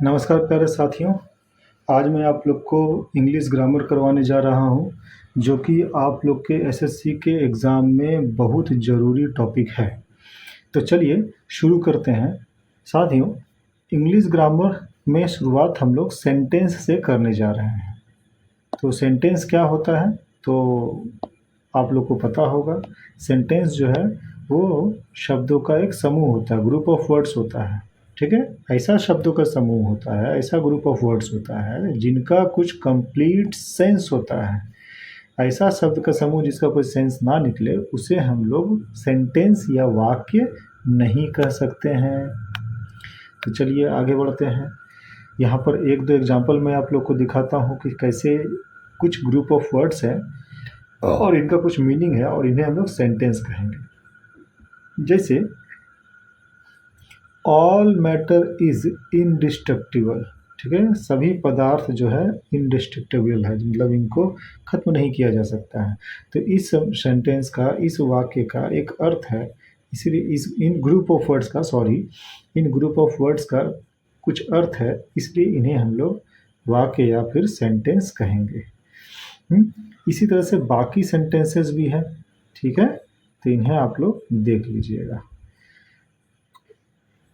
नमस्कार प्यारे साथियों। आज मैं आप लोग को इंग्लिश ग्रामर करवाने जा रहा हूँ, जो कि आप लोग के एसएससी के एग्ज़ाम में बहुत ज़रूरी टॉपिक है। तो चलिए शुरू करते हैं। साथियों, इंग्लिश ग्रामर में शुरुआत हम लोग सेंटेंस से करने जा रहे हैं। तो सेंटेंस क्या होता है तो आप लोग को पता होगा। सेंटेंस जो है वो शब्दों का एक समूह होता है, ग्रुप ऑफ वर्ड्स होता है। ठीक है, ऐसा शब्दों का समूह होता है, ऐसा ग्रुप ऑफ वर्ड्स होता है जिनका कुछ कंप्लीट सेंस होता है। ऐसा शब्द का समूह जिसका कोई सेंस ना निकले उसे हम लोग सेंटेंस या वाक्य नहीं कह सकते हैं। तो चलिए आगे बढ़ते हैं। यहाँ पर एक दो एग्जांपल मैं आप लोग को दिखाता हूँ कि कैसे कुछ ग्रुप ऑफ वर्ड्स हैं और इनका कुछ मीनिंग है और इन्हें हम लोग सेंटेंस कहेंगे। जैसे ऑल मैटर इज इनडिस्ट्रक्टिबल। ठीक है, सभी पदार्थ जो है इनडिस्ट्रक्टिबल है, मतलब इनको खत्म नहीं किया जा सकता है। तो इस सेंटेंस का, इस वाक्य का एक अर्थ है, इसीलिए इन ग्रुप ऑफ वर्ड्स का, इन ग्रुप ऑफ वर्ड्स का कुछ अर्थ है, इसलिए इन्हें हम लोग वाक्य या फिर सेंटेंस कहेंगे। इसी तरह से बाकी सेंटेंसेस भी हैं। ठीक है, तो इन्हें आप लोग देख लीजिएगा।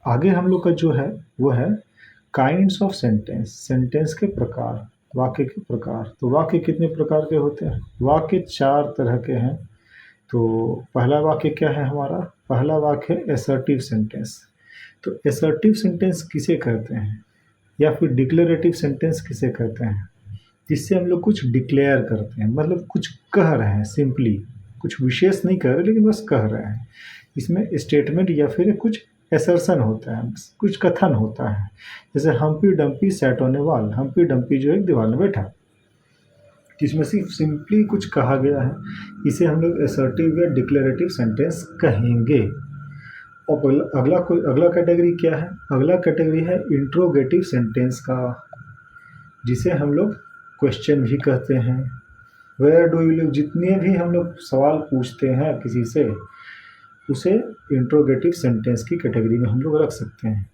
आगे हम लोग का जो है वो है काइंड्स ऑफ सेंटेंस, सेंटेंस के प्रकार, वाक्य के प्रकार। तो वाक्य कितने प्रकार के होते हैं? वाक्य 4 तरह के हैं। तो पहला वाक्य क्या है हमारा? पहला वाक्य है एसर्टिव सेंटेंस। तो एसर्टिव सेंटेंस किसे कहते हैं, या फिर डिक्लेरेटिव सेंटेंस किसे कहते हैं? जिससे हम लोग कुछ डिक्लेयर करते हैं, मतलब कुछ कह रहे हैं, सिंपली कुछ विशेष नहीं कह रहे लेकिन बस कह रहे हैं। इसमें स्टेटमेंट या फिर कुछ एसर्शन होता है, कुछ कथन होता है। जैसे Humpty Dumpty sat on a wall, Humpty Dumpty जो एक दीवार में बैठा, जिसमें सिर्फ सिंपली कुछ कहा गया है, इसे हम लोग एसर्टिव या डिक्लेरेटिव सेंटेंस कहेंगे। और अगला कैटेगरी क्या है? अगला कैटेगरी है इंट्रोगेटिव सेंटेंस का, जिसे हम लोग क्वेश्चन भी कहते हैं। वेयर डू यू लिव, जितने भी हम लोग सवाल पूछते हैं किसी से, उसे इंट्रोगेटिव सेंटेंस की कैटेगरी में हम लोग रख सकते हैं।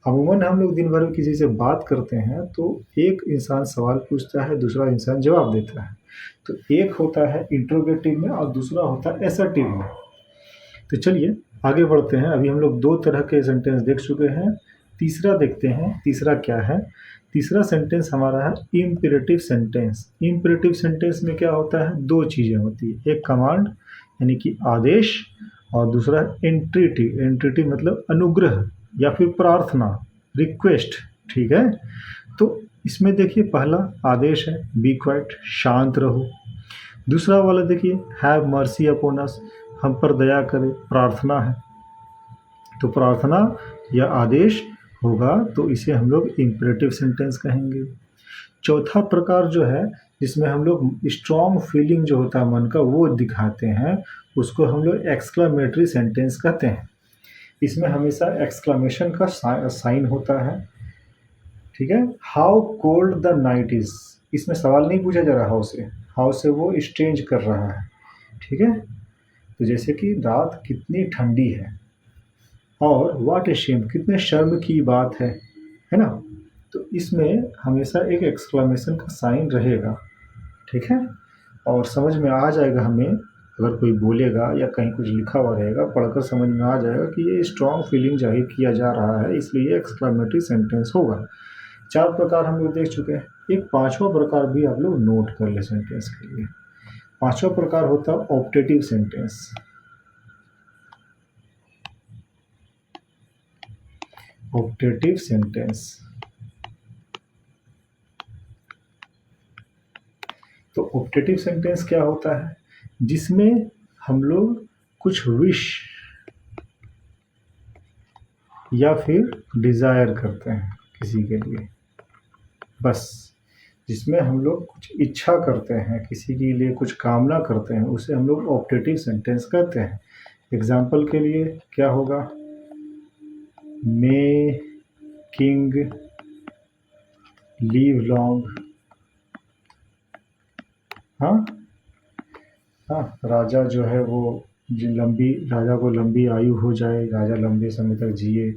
अमूमन हम लोग दिन भर में किसी से बात करते हैं तो एक इंसान सवाल पूछता है, दूसरा इंसान जवाब देता है। तो एक होता है इंट्रोगेटिव में और दूसरा होता है एसर्टिव में। तो चलिए आगे बढ़ते हैं। अभी हम लोग 2 तरह के सेंटेंस देख चुके हैं, तीसरा देखते हैं। तीसरा क्या है? तीसरा सेंटेंस हमारा है इम्पेरेटिव सेंटेंस। इम्पेरेटिव सेंटेंस में क्या होता है? 2 चीज़ें होती है, एक कमांड यानी कि आदेश, और दूसरा एंट्रेटिव। एंट्रेटिव मतलब अनुग्रह या फिर प्रार्थना, रिक्वेस्ट। ठीक है, तो इसमें देखिए पहला आदेश है बी क्वाइट, शांत रहो। दूसरा वाला देखिए हैव मर्सी अपॉन अस, हम पर दया करे, प्रार्थना है। तो प्रार्थना या आदेश होगा तो इसे हम लोग इम्पेरेटिव सेंटेंस कहेंगे। चौथा प्रकार जो है, जिसमें हम लोग स्ट्रॉन्ग फीलिंग जो होता है मन का वो दिखाते हैं, उसको हम लोग एक्सक्लामेटरी सेंटेंस कहते हैं। इसमें हमेशा एक्सक्लामेशन का साइन होता है। ठीक है, how cold the night is, इसमें सवाल नहीं पूछा जा रहा हाउ से वो एक्सचेंज कर रहा है। ठीक है, तो जैसे कि रात कितनी ठंडी है, और व्हाट ए शेम, कितने शर्म की बात है ना। तो इसमें हमेशा एक एक्सक्लामेशन का साइन रहेगा। ठीक है, और समझ में आ जाएगा हमें, अगर कोई बोलेगा या कहीं कुछ लिखा हुआ रहेगा, पढ़कर समझ में आ जाएगा कि ये स्ट्रॉन्ग फीलिंग जाहिर किया जा रहा है, इसलिए एक्सक्लामेटरी सेंटेंस होगा। 4 प्रकार हम लोग देख चुके हैं। एक 5वां प्रकार भी आप लोग नोट कर ले सेंटेंस के लिए। 5वां प्रकार होता है ऑप्टेटिव सेंटेंस। ऑप्टेटिव सेंटेंस, तो ऑप्टेटिव सेंटेंस क्या होता है? जिसमें हम लोग कुछ विश या फिर डिज़ायर करते हैं किसी के लिए, बस जिसमें हम लोग कुछ इच्छा करते हैं, किसी के लिए कुछ कामना करते हैं, उसे हम लोग ऑप्टेटिव सेंटेंस कहते हैं। एग्जाम्पल के लिए क्या होगा? मे किंग लीव लॉन्ग, हाँ हाँ, राजा जो है वो राजा को लंबी आयु हो जाए, राजा लंबे समय तक जिए,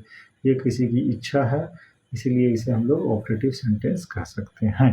ये किसी की इच्छा है, इसीलिए इसे हम लोग ऑपरेटिव सेंटेंस कह सकते हैं।